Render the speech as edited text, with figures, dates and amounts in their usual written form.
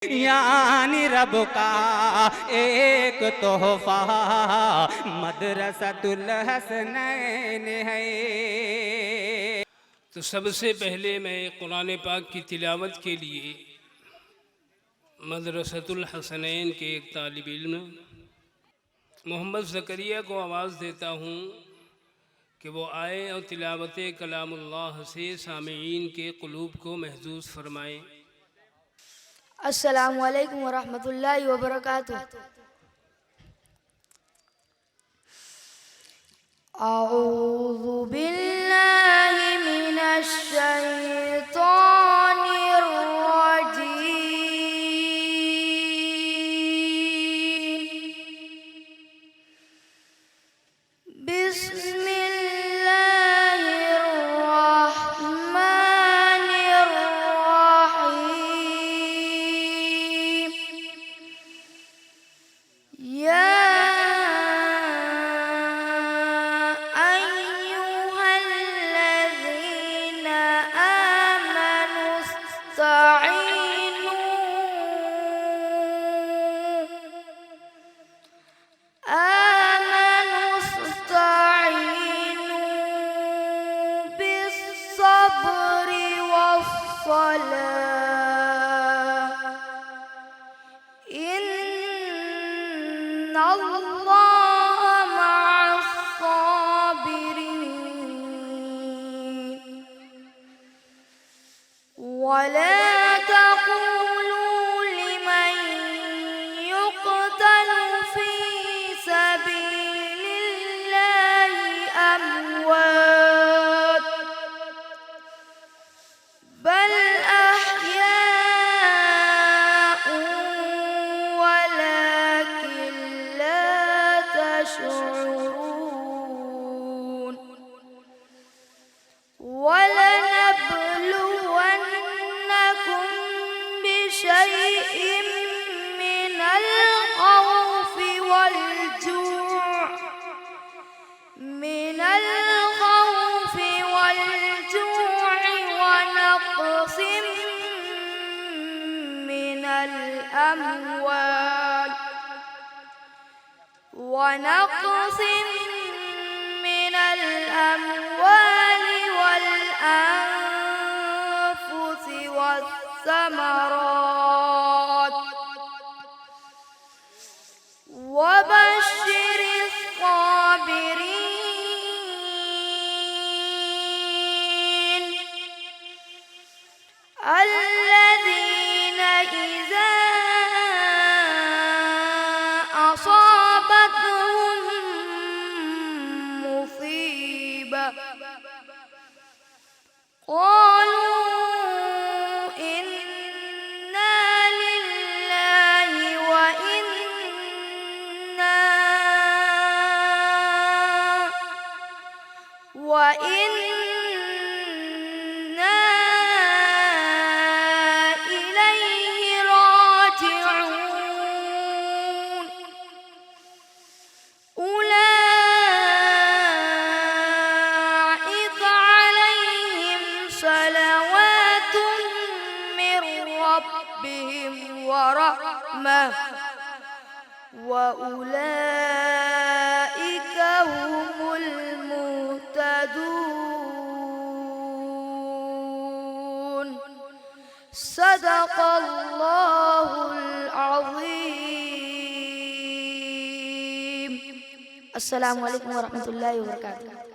यानी रब का एक तोहफा मदरसतुल हसनैन है। तो सबसे पहले मैं कुरान पाक की तिलावत के लिए मदरसतुल हसनैन के एक तालिब इल्म मोहम्मद ज़करिया को आवाज़ देता हूँ कि वो आए और तिलावत कलामुल्लाह से सामीईन के क़ुलूब को महजूज़ फरमाएँ। अस्सलामु अलैकुम वरहमतुल्लाहि वबरकातुह। अऊज़ु बिल्लाहि मिनश शैतानिर रजीम। बिस्मिल्लाहिर रहमानिर रहीम। या ولا تقولوا لمن يقتل في سبيل الله أموات بل أحياء ولكن لا تشعرون. ولنبلونكم بشيء من الخوف والجوع ونقص من الأموال والأنفس والثمرات وبشر الصابرين الذين إذا أصابتهم مصيبة قالوا إنا لله وإنا إليه راجعون. أولئك عليهم صلوات من ربهم ورحمة وأولئك هم المهتدون. صدق الله العظيم. السلام عليكم ورحمة الله وبركاته.